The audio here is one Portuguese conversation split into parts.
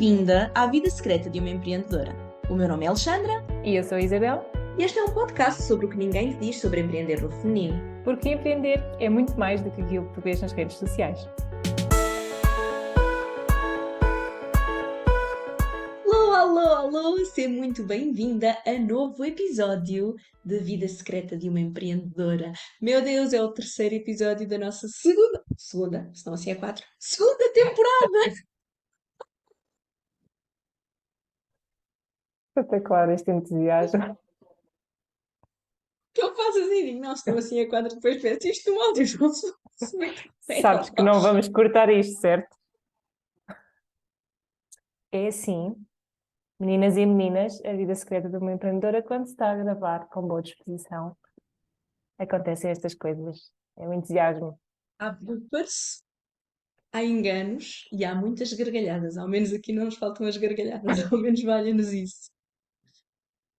bem-vinda à Vida Secreta de uma Empreendedora. O meu nome é Alexandra E eu sou a Isabel, e este é um podcast sobre o que ninguém te diz sobre empreender no feminino. porque empreender é muito mais do que aquilo que tu vês nas redes sociais. Alô, seja muito bem-vinda a novo episódio de Vida Secreta de uma Empreendedora. Meu Deus, é o terceiro episódio da nossa segunda, se não assim é quatro, segunda temporada! Espetacular este entusiasmo. Que eu faço assim, digo, não, se não assim é quatro, depois peço isto no áudio, não se muito bem. Sabes que não vamos cortar isto, certo? É assim, meninas e meninas, a vida secreta de uma empreendedora, quando se está a gravar com boa disposição, acontecem estas coisas. É o entusiasmo. Há bloopers, há enganos e há muitas gargalhadas. Ao menos aqui não nos faltam as gargalhadas, ao menos valha-nos isso.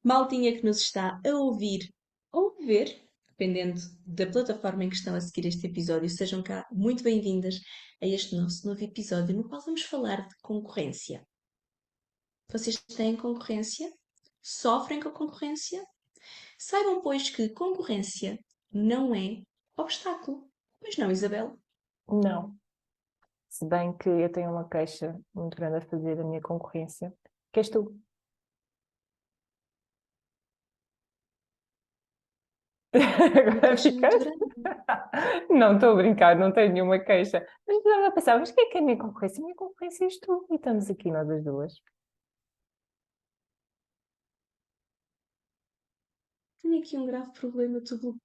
Maltinha que nos está a ouvir ou ver, dependendo da plataforma em que estão a seguir este episódio, sejam cá muito bem-vindas a este nosso novo episódio no qual vamos falar de concorrência. Vocês têm concorrência? Sofrem com a concorrência? Saibam, pois, que concorrência não é obstáculo. Pois não, Isabel? Não. Se bem que eu tenho uma queixa muito grande a fazer da minha concorrência, que és tu. Uma Agora queixa muito ficaste? grande. Não, estou a brincar, não tenho nenhuma queixa. Mas estava a pensar, mas quem é que é a minha concorrência? A minha concorrência és tu. E estamos aqui nós as duas. Tenho aqui um grave problema, tu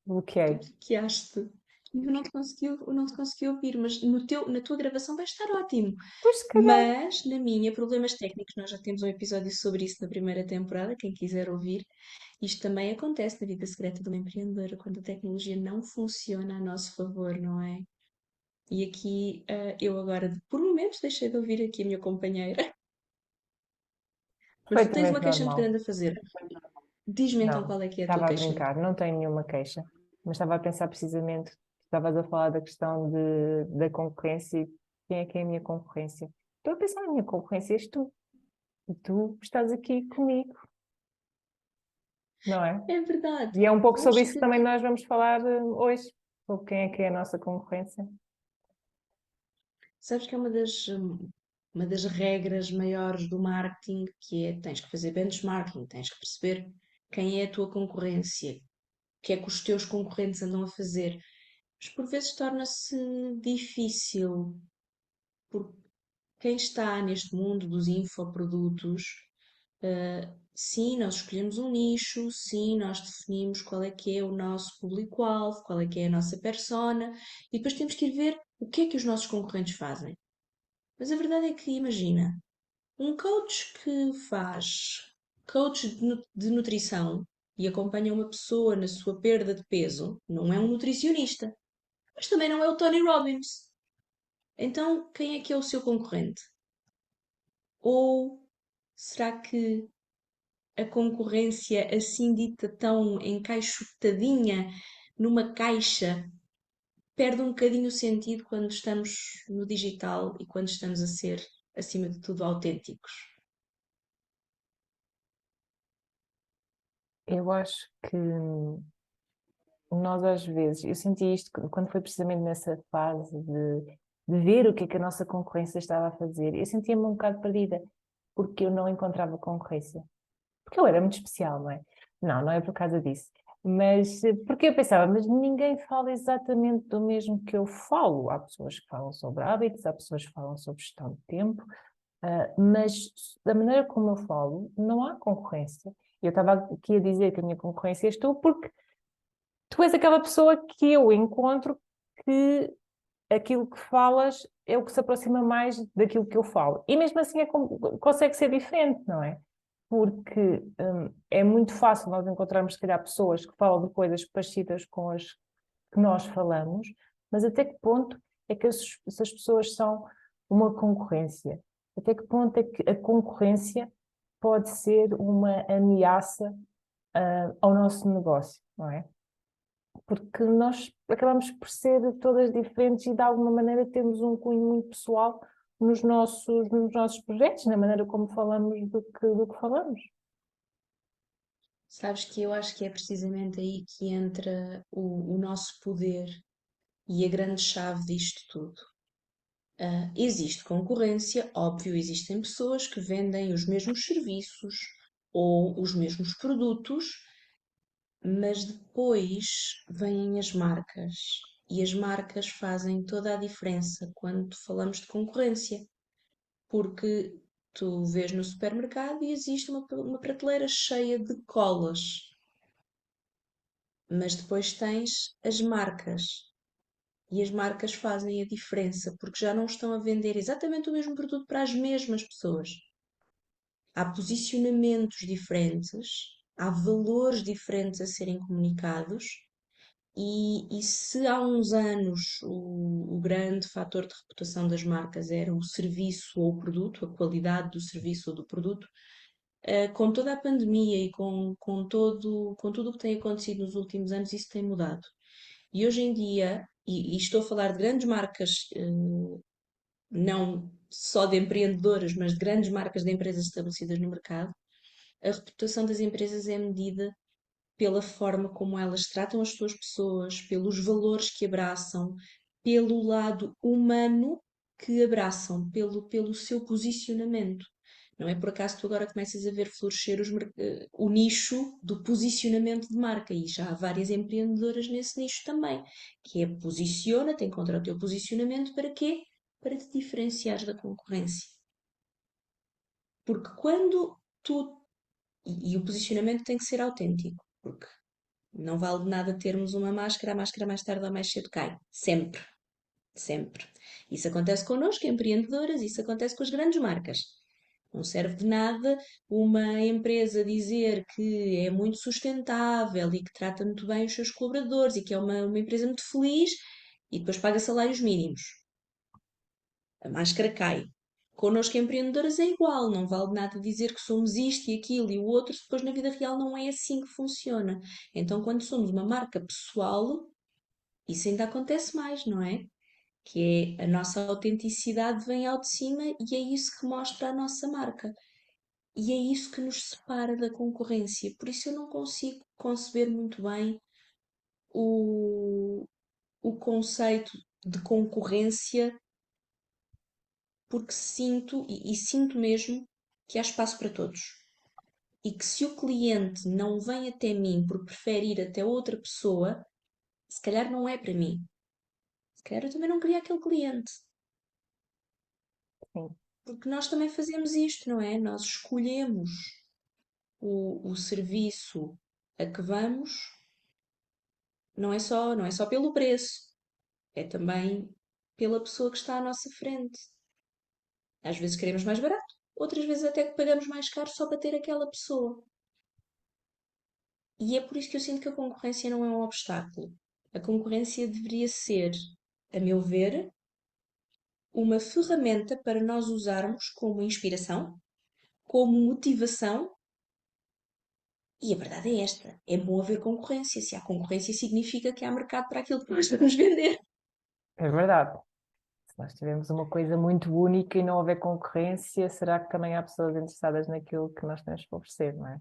Bloqueei. bloqueaste. Eu não te consegui ouvir, mas na tua gravação vai estar ótimo. Pois se calhar. Mas na minha, problemas técnicos, nós já temos um episódio sobre isso na primeira temporada, quem quiser ouvir. Isto também acontece na vida secreta de uma empreendedora, quando a tecnologia não funciona a nosso favor, não é? E aqui eu agora, por momentos, deixei de ouvir aqui a minha companheira. Mas tu tens uma Perfeitamente queixa muito normal. grande a fazer. Diz-me então Não, qual é que é a tua estava a queixa. brincar, não tenho nenhuma queixa. Mas estava a pensar precisamente, estavas a falar da questão da concorrência e quem é que é a minha concorrência. Estou a pensar, a minha concorrência és tu. E tu estás aqui comigo, não é? É verdade. E é um pouco Sabes sobre isso que que também nós vamos falar hoje. Sobre quem é que é a nossa concorrência. Sabes que é uma das regras maiores do marketing, que é tens que fazer benchmarking, tens que perceber quem é a tua concorrência, o que é que os teus concorrentes andam a fazer. Mas por vezes torna-se difícil, porque quem está neste mundo dos infoprodutos, sim, nós escolhemos um nicho, sim, nós definimos qual é que é o nosso público-alvo, qual é que é a nossa persona, e depois temos que ir ver o que é que os nossos concorrentes fazem. Mas a verdade é que, imagina, um coach que faz coach de nutrição e acompanha uma pessoa na sua perda de peso, não é um nutricionista, mas também não é o Tony Robbins. Então, quem é o seu concorrente? Ou será que a concorrência, assim dita tão encaixotadinha numa caixa, perde um bocadinho o sentido quando estamos no digital e quando estamos a ser, acima de tudo, autênticos? Eu acho que nós às vezes, eu senti isto quando foi precisamente nessa fase de ver o que a nossa concorrência estava a fazer. Eu sentia-me um bocado perdida, porque eu não encontrava concorrência. Porque eu era muito especial, não é? Não, não é por causa disso. Mas porque eu pensava, mas ninguém fala exatamente do mesmo que eu falo. Há pessoas que falam sobre hábitos, há pessoas que falam sobre gestão de tempo, mas da maneira como eu falo, não há concorrência. Eu estava aqui a dizer que a minha concorrência és tu, porque tu és aquela pessoa que eu encontro que aquilo que falas é o que se aproxima mais daquilo que eu falo. E mesmo assim consegue ser diferente, não é? Porque é muito fácil nós encontrarmos, se calhar, pessoas que falam de coisas parecidas com as que nós falamos, mas até que ponto é que essas pessoas são uma concorrência? Até que ponto é que a concorrência pode ser uma ameaça, ao nosso negócio, não é? Porque nós acabamos por ser todas diferentes e de alguma maneira temos um cunho muito pessoal nos nossos projetos, na maneira como falamos do que falamos. Sabes que eu acho que é precisamente aí que entra o nosso poder e a grande chave disto tudo. Existe concorrência, óbvio, existem pessoas que vendem os mesmos serviços ou os mesmos produtos, mas depois vêm as marcas e as marcas fazem toda a diferença quando falamos de concorrência, porque tu vês no supermercado e existe uma prateleira cheia de colas, mas depois tens as marcas. E as marcas fazem a diferença porque já não estão a vender exatamente o mesmo produto para as mesmas pessoas. Há posicionamentos diferentes, há valores diferentes a serem comunicados, e se há uns anos o grande fator de reputação das marcas era o serviço ou o produto, a qualidade do serviço ou do produto, com toda a pandemia e com tudo o que tem acontecido nos últimos anos, isso tem mudado. E hoje em dia, e estou a falar de grandes marcas, não só de empreendedoras, mas de grandes marcas de empresas estabelecidas no mercado, a reputação das empresas é medida pela forma como elas tratam as suas pessoas, pelos valores que abraçam, pelo lado humano que abraçam, pelo seu posicionamento. Não é por acaso que tu agora começas a ver florescer o nicho do posicionamento de marca, e já há várias empreendedoras nesse nicho também, que é posiciona-te, encontra o teu posicionamento para quê? Para te diferenciares da concorrência. Porque quando tu. E o posicionamento tem que ser autêntico, porque não vale de nada termos uma máscara, a máscara mais tarde ou mais cedo cai. Sempre. Sempre. Isso acontece connosco, empreendedoras, isso acontece com as grandes marcas. Não serve de nada uma empresa dizer que é muito sustentável e que trata muito bem os seus colaboradores e que é uma empresa muito feliz e depois paga salários mínimos. A máscara cai. Connosco empreendedoras é igual, não vale de nada dizer que somos isto e aquilo e o outro, se depois na vida real não é assim que funciona. Então, quando somos uma marca pessoal, isso ainda acontece mais, não é? Que é a nossa autenticidade vem ao de cima e é isso que mostra a nossa marca. E é isso que nos separa da concorrência. Por isso eu não consigo conceber muito bem o, o conceito de concorrência, porque sinto, e sinto mesmo, que há espaço para todos. E que se o cliente não vem até mim porque prefere ir até outra pessoa, se calhar não é para mim. Se calhar eu também não queria aquele cliente. Sim, Porque nós também fazemos isto, não é? Nós escolhemos o serviço a que vamos, não é só pelo preço, é também pela pessoa que está à nossa frente. Às vezes queremos mais barato, outras vezes até que pagamos mais caro só para ter aquela pessoa. E é por isso que eu sinto que a concorrência não é um obstáculo. A concorrência deveria ser, a meu ver, uma ferramenta para nós usarmos como inspiração, como motivação. E a verdade é esta: é bom haver concorrência. Se há concorrência, significa que há mercado para aquilo que nós vamos vender. é verdade. Se nós tivermos uma coisa muito única e não houver concorrência, será que também há pessoas interessadas naquilo que nós temos para oferecer, não é?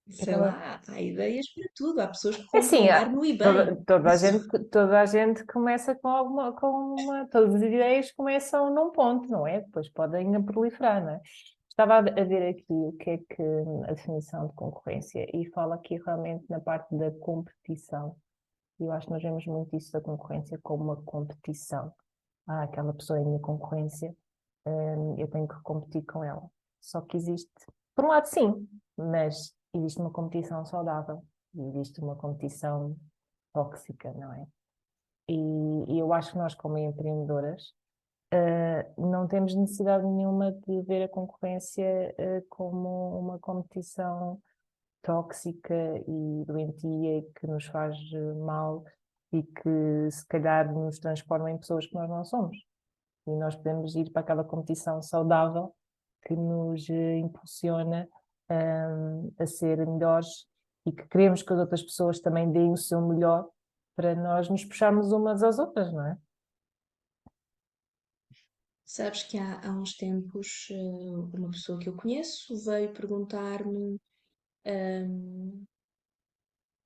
Eu Sei estava. lá, há ideias para tudo. Há pessoas que É assim, compram bar no eBay. toda a gente começa todas as ideias começam num ponto, não é? Depois podem proliferar, não é? Estava a ver aqui o que é que a definição de concorrência e fala aqui realmente na parte da competição. E eu acho que nós vemos muito isso da concorrência como uma competição. Ah, aquela pessoa é a minha concorrência, eu tenho que competir com ela. Só que existe, por um lado, sim, mas existe uma competição saudável e existe uma competição tóxica, não é? E eu acho que nós, como empreendedoras, não temos necessidade nenhuma de ver a concorrência, como uma competição tóxica e doentia e que nos faz mal e que se calhar nos transforma em pessoas que nós não somos. E nós podemos ir para aquela competição saudável que nos impulsiona, a ser melhores e que queremos que as outras pessoas também deem o seu melhor para nós nos puxarmos umas às outras, não é? Sabes que há uns tempos, uma pessoa que eu conheço veio perguntar-me, hum,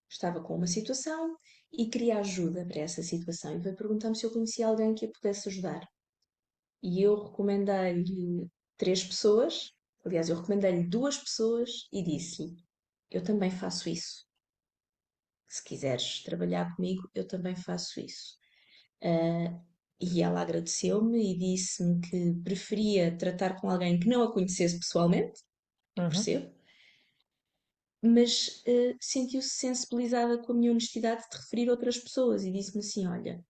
estava com uma situação e queria ajuda para essa situação e veio perguntar-me se eu conhecia alguém que a pudesse ajudar. E eu recomendei-lhe três pessoas, aliás, eu recomendei-lhe duas pessoas e disse-lhe: eu também faço isso. Se quiseres trabalhar comigo, eu também faço isso. Ah, e ela agradeceu-me e disse-me que preferia tratar com alguém que não a conhecesse pessoalmente, que Uhum. percebo, mas sentiu-se sensibilizada com a minha honestidade de referir outras pessoas e disse-me assim: olha,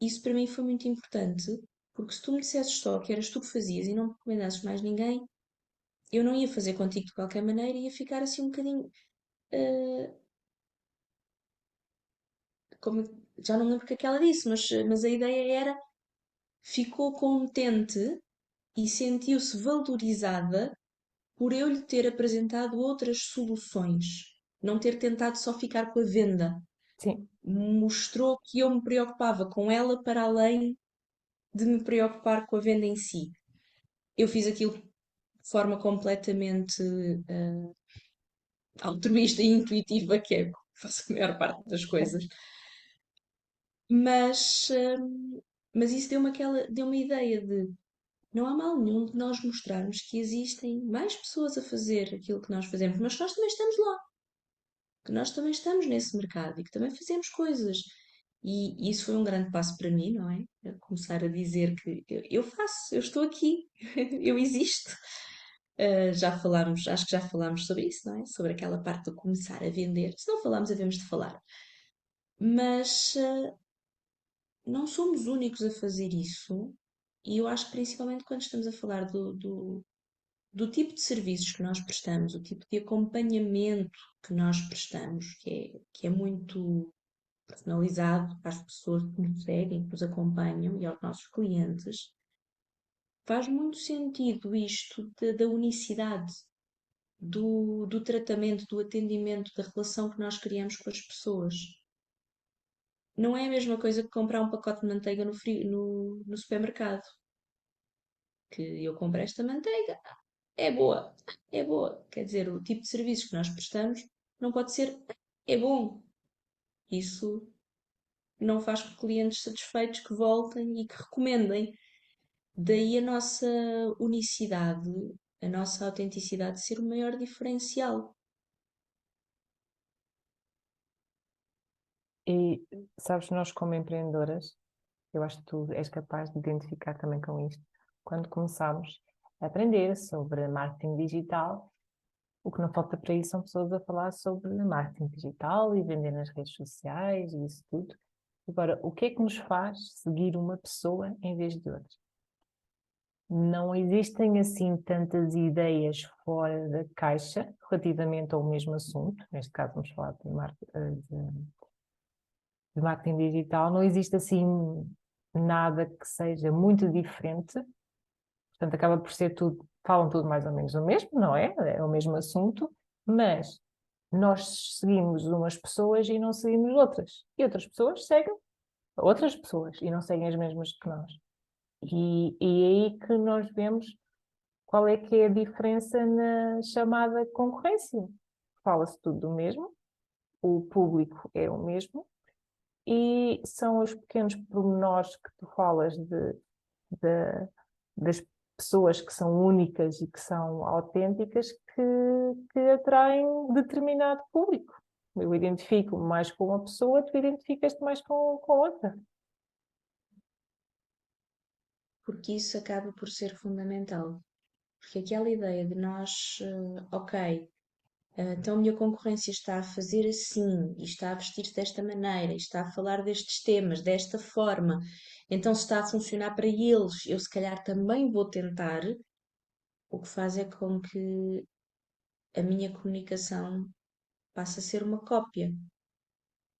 isso para mim foi muito importante, porque se tu me dissesses só que eras tu que fazias e não me recomendasses mais ninguém, eu não ia fazer contigo de qualquer maneira e ia ficar assim um bocadinho. eh, como, já não me lembro o que é que ela disse, mas a ideia era: ficou contente e sentiu-se valorizada por eu lhe ter apresentado outras soluções, não ter tentado só ficar com a venda. Sim, Mostrou que eu me preocupava com ela para além de me preocupar com a venda em si. Eu fiz aquilo de forma completamente altruísta e intuitiva, que é faço a maior parte das coisas. Mas, mas isso deu-me a ideia de não há mal nenhum de nós mostrarmos que existem mais pessoas a fazer aquilo que nós fazemos, mas que nós também estamos lá, que nós também estamos nesse mercado e que também fazemos coisas. E isso foi um grande passo para mim, não é? Eu começar a dizer que eu faço, eu estou aqui, eu existo. Já falámos, acho que já falámos sobre isso, não é? Sobre aquela parte de começar a vender. Se não falámos, havemos de falar. Mas não somos únicos a fazer isso, e eu acho que principalmente quando estamos a falar do tipo de serviços que nós prestamos, o tipo de acompanhamento que nós prestamos, que é muito personalizado para as pessoas que nos seguem, que nos acompanham e aos nossos clientes, faz muito sentido isto da unicidade, do tratamento, do atendimento, da relação que nós criamos com as pessoas. Não é a mesma coisa que comprar um pacote de manteiga no supermercado. Que eu compro esta manteiga, é boa. Quer dizer, o tipo de serviços que nós prestamos não pode ser é bom. Isso não faz com clientes satisfeitos que voltem e que recomendem. Daí a nossa unicidade, a nossa autenticidade ser o maior diferencial. e sabes, nós como empreendedoras, eu acho que tu és capaz de identificar também com isto. Quando começámos a aprender sobre marketing digital, o que não falta para isso são pessoas a falar sobre marketing digital e vender nas redes sociais e isso tudo. Agora, o que é que nos faz seguir uma pessoa em vez de outra? Não existem assim tantas ideias fora da caixa relativamente ao mesmo assunto. Neste caso, vamos falar de marketing digital. Não existe assim nada que seja muito diferente. Portanto, acaba por ser tudo, falam tudo mais ou menos o mesmo, não é? É o mesmo assunto, mas nós seguimos umas pessoas e não seguimos outras. E outras pessoas seguem outras pessoas e não seguem as mesmas que nós. E é aí que nós vemos qual é que é a diferença na chamada concorrência. Fala-se tudo do mesmo, o público é o mesmo, e são os pequenos pormenores que tu falas de- das pessoas que são únicas e que são autênticas que atraem determinado público. Eu identifico-me mais com uma pessoa, tu identificas-te mais com outra. Porque isso acaba por ser fundamental. Porque aquela ideia de nós, ok, então a minha concorrência está a fazer assim, e está a vestir-se desta maneira, e está a falar destes temas, desta forma, então se está a funcionar para eles, eu se calhar também vou tentar, o que faz é com que a minha comunicação passe a ser uma cópia.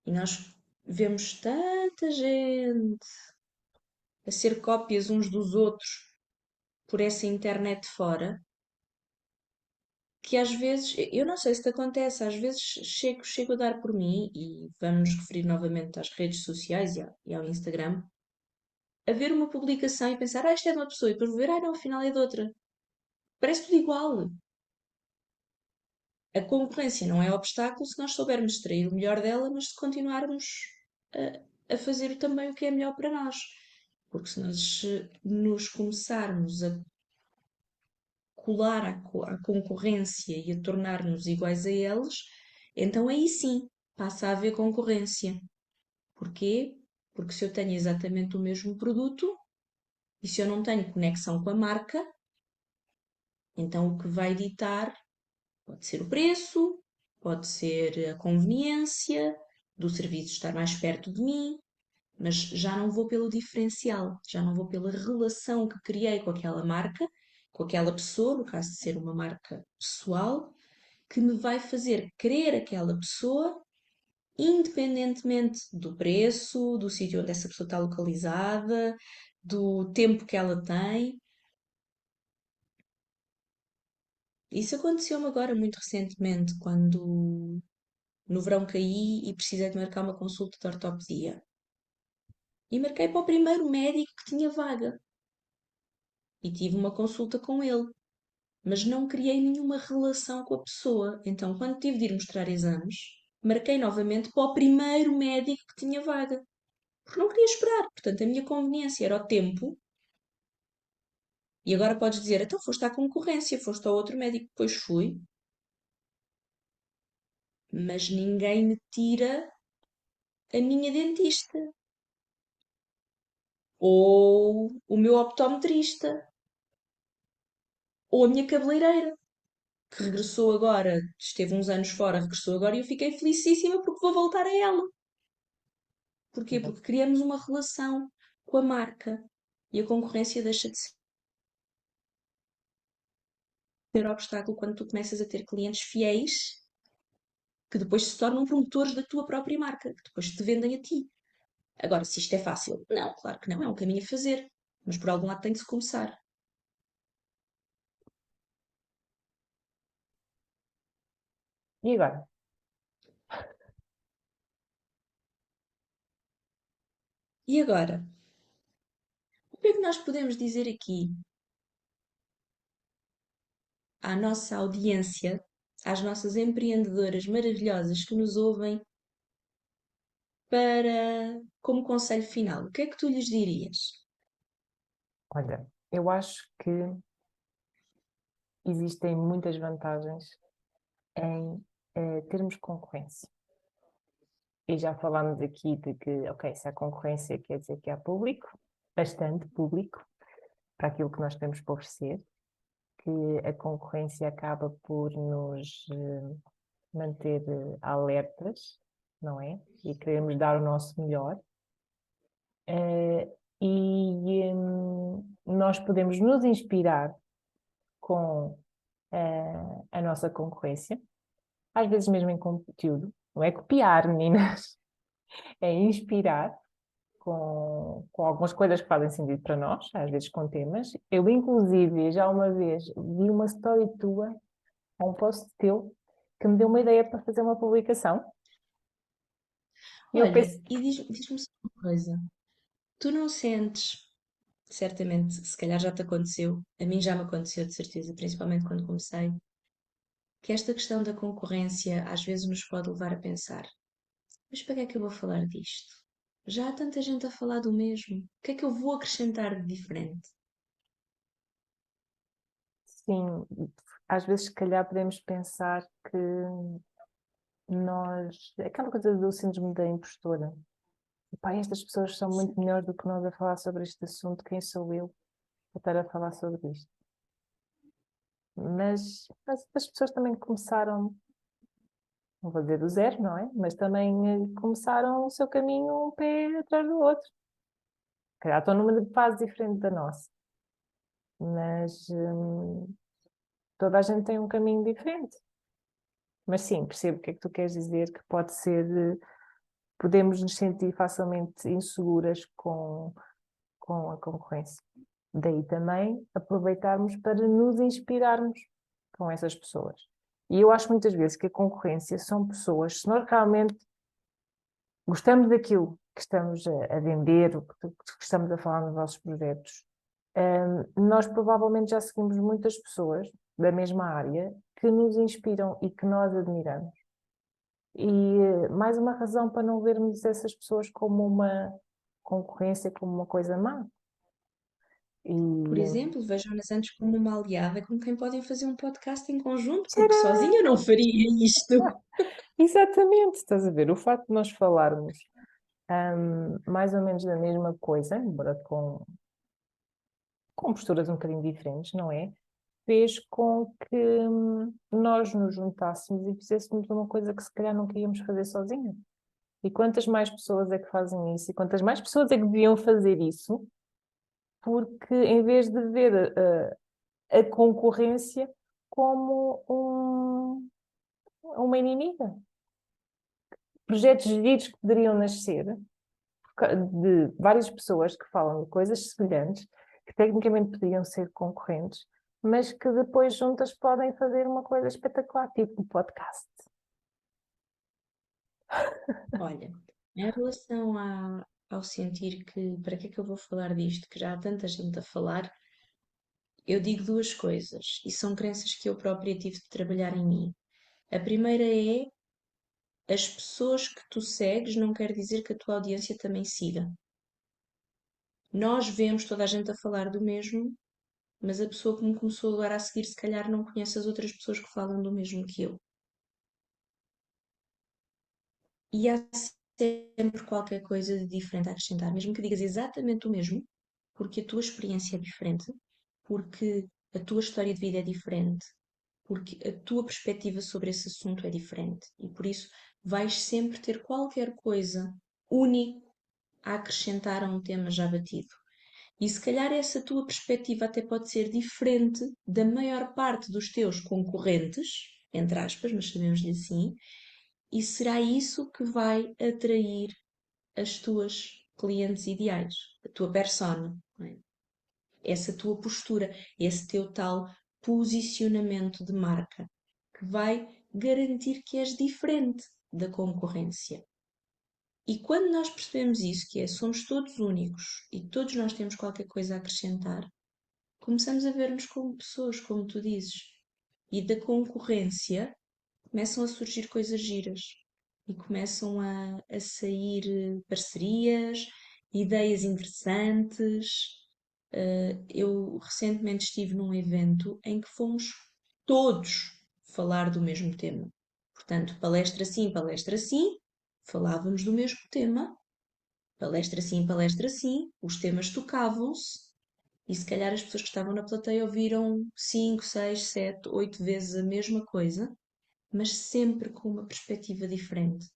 E nós vemos tanta gente a ser cópias uns dos outros por essa internet fora, que às vezes, eu não sei se te acontece, às vezes chego a dar por mim, e vamos nos referir novamente às redes sociais e ao Instagram, a ver uma publicação e pensar, isto é de uma pessoa, e depois vou ver, não, afinal é de outra. Parece tudo igual. A concorrência não é obstáculo se nós soubermos extrair o melhor dela, mas se continuarmos a fazer também o que é melhor para nós. Porque se nós nos começarmos a colar à concorrência e a tornar-nos iguais a eles, então aí sim passa a haver concorrência. Porquê? Porque se eu tenho exatamente o mesmo produto e se eu não tenho conexão com a marca, então o que vai ditar pode ser o preço, pode ser a conveniência do serviço estar mais perto de mim, mas já não vou pelo diferencial, já não vou pela relação que criei com aquela marca, com aquela pessoa, no caso de ser uma marca pessoal, que me vai fazer querer aquela pessoa, independentemente do preço, do sítio onde essa pessoa está localizada, do tempo que ela tem. Isso aconteceu-me agora muito recentemente, quando no verão caí e precisei de marcar uma consulta de ortopedia. E marquei para o primeiro médico que tinha vaga. E tive uma consulta com ele. Mas não criei nenhuma relação com a pessoa. Então, quando tive de ir mostrar exames, marquei novamente para o primeiro médico que tinha vaga. Porque não queria esperar. Portanto, a minha conveniência era o tempo. E agora podes dizer, então foste à concorrência, foste ao outro médico. Depois fui. Mas ninguém me tira a minha dentista. Ou o meu optometrista. Ou a minha cabeleireira, que regressou agora, esteve uns anos fora, regressou agora e eu fiquei felicíssima porque vou voltar a ela. Porquê? Porque criamos uma relação com a marca e a concorrência deixa de ser obstáculo quando tu começas a ter clientes fiéis que depois se tornam promotores da tua própria marca, que depois te vendem a ti. Agora, se isto é fácil? Não, claro que não, é um caminho a fazer, mas por algum lado tem de se começar. E agora? E agora? O que é que nós podemos dizer aqui à nossa audiência, às nossas empreendedoras maravilhosas que nos ouvem, como conselho final? O que é que tu lhes dirias? Olha, eu acho que existem muitas vantagens em termos concorrência. E já falámos aqui de que, ok, se há concorrência quer dizer que há público, bastante público, para aquilo que nós temos para oferecer, que a concorrência acaba por nos manter alertas, não é? E queremos dar o nosso melhor. Nós podemos nos inspirar com a nossa concorrência, às vezes mesmo em conteúdo, não é copiar, meninas, é inspirar com algumas coisas que fazem sentido para nós, às vezes com temas. Eu, inclusive, já uma vez vi uma story tua, um post teu, que me deu uma ideia para fazer uma publicação. E eu Olha, pensei, e diz-me só uma coisa. Tu não sentes, certamente, se calhar já te aconteceu, a mim já me aconteceu de certeza, principalmente quando comecei, que esta questão da concorrência às vezes nos pode levar a pensar: mas para que é que eu vou falar disto? Já há tanta gente a falar do mesmo. O que é que eu vou acrescentar de diferente? sim, às vezes, se calhar, podemos pensar que aquela coisa do síndrome da impostora. Pá, estas pessoas são muito melhores do que nós a falar sobre este assunto. Quem sou eu para estar a falar sobre isto? Mas as pessoas também começaram, não vou dizer do zero, não é? Mas também começaram o seu caminho um pé atrás do outro. Se calhar estão numa fase diferente da nossa, mas toda a gente tem um caminho diferente. Mas sim, percebo o que é que tu queres dizer, que pode ser, podemos nos sentir facilmente inseguras com a concorrência. Daí também aproveitarmos para nos inspirarmos com essas pessoas. E eu acho muitas vezes que a concorrência são pessoas, se nós realmente gostamos daquilo que estamos a vender, o que estamos a falar nos nossos projetos, nós provavelmente já seguimos muitas pessoas da mesma área que nos inspiram e que nós admiramos. E mais uma razão para não vermos essas pessoas como uma concorrência, como uma coisa má. E Por exemplo, vejam-nas antes como uma aliada com quem podem fazer um podcast em conjunto, porque tcharam! sozinha eu não faria isto. Exatamente, estás a ver? O facto de nós falarmos mais ou menos da mesma coisa, embora com posturas um bocadinho diferentes, não é? Fez com que nós nos juntássemos e fizéssemos uma coisa que se calhar não queríamos fazer sozinhos. E quantas mais pessoas é que fazem isso? E quantas mais pessoas é que deviam fazer isso? Porque em vez de ver a concorrência como uma inimiga. Projetos giros que poderiam nascer de várias pessoas que falam de coisas semelhantes, que tecnicamente poderiam ser concorrentes, mas que depois juntas podem fazer uma coisa espetacular, tipo um podcast. Olha, em relação ao sentir que para que é que eu vou falar disto, que já há tanta gente a falar, eu digo duas coisas, e são crenças que eu própria tive de trabalhar em mim. A primeira é as pessoas que tu segues não quer dizer que a tua audiência também siga. Nós vemos toda a gente a falar do mesmo, mas a pessoa que me começou agora a seguir, se calhar não conhece as outras pessoas que falam do mesmo que eu. E há sempre qualquer coisa de diferente a acrescentar, mesmo que digas exatamente o mesmo, porque a tua experiência é diferente, porque a tua história de vida é diferente, porque a tua perspectiva sobre esse assunto é diferente. E por isso vais sempre ter qualquer coisa único a acrescentar a um tema já batido. E se calhar essa tua perspectiva até pode ser diferente da maior parte dos teus concorrentes, entre aspas, mas sabemos-lhe assim, e será isso que vai atrair as tuas clientes ideais, a tua persona, não é? Essa tua postura, esse teu tal posicionamento de marca, que vai garantir que és diferente da concorrência. E quando nós percebemos isso, que é somos todos únicos e todos nós temos qualquer coisa a acrescentar, começamos a ver-nos como pessoas, como tu dizes. E da concorrência começam a surgir coisas giras e começam a sair parcerias, ideias interessantes. Eu recentemente estive num evento em que fomos todos falar do mesmo tema. Portanto, palestra sim, falávamos do mesmo tema, palestra sim, os temas tocavam-se e se calhar as pessoas que estavam na plateia ouviram 5, 6, 7, 8 vezes a mesma coisa, mas sempre com uma perspectiva diferente.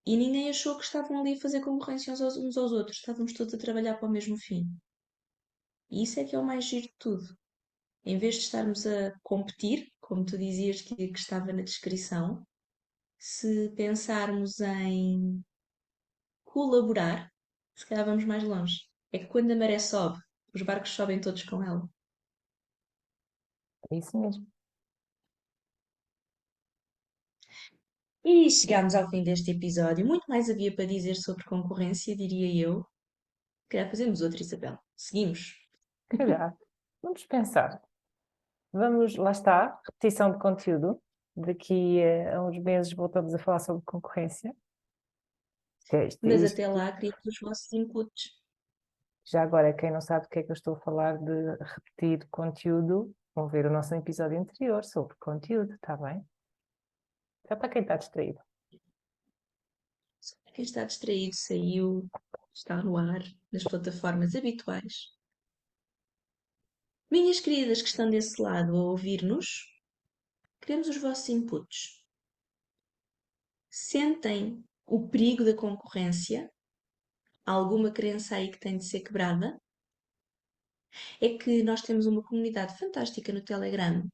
E ninguém achou que estavam ali a fazer concorrência uns aos outros, estávamos todos a trabalhar para o mesmo fim. E isso é que é o mais giro de tudo. Em vez de estarmos a competir, como tu dizias que estava na descrição, se pensarmos em colaborar, se calhar vamos mais longe. É que quando a maré sobe, os barcos sobem todos com ela. É isso mesmo. E chegámos ao fim deste episódio. Muito mais havia para dizer sobre concorrência, diria eu. Se calhar fazemos outra, Isabel. Seguimos. Calhar. Vamos pensar. Vamos, lá está, repetição de conteúdo. Daqui a uns meses voltamos a falar sobre concorrência. Mas até Isto, lá, queria os vossos inputs. já agora, quem não sabe do que é que eu estou a falar de repetir conteúdo, vão ver o nosso episódio anterior sobre conteúdo, está bem? Já para quem está distraído. Quem está distraído saiu, está no ar, nas plataformas habituais. Minhas queridas que estão desse lado a ouvir-nos, queremos os vossos inputs. Sentem o perigo da concorrência? Há alguma crença aí que tem de ser quebrada? É que nós temos uma comunidade fantástica no Telegram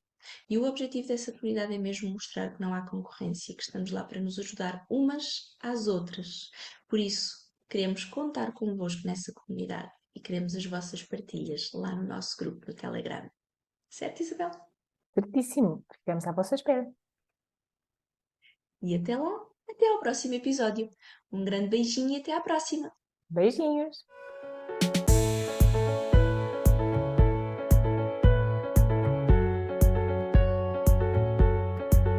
e o objetivo dessa comunidade é mesmo mostrar que não há concorrência, que estamos lá para nos ajudar umas às outras. Por isso, queremos contar convosco nessa comunidade e queremos as vossas partilhas lá no nosso grupo no Telegram. Certo, Isabel? Certíssimo. Ficamos à vossa espera. E até lá! até ao próximo episódio. Um grande beijinho e até à próxima! Beijinhos!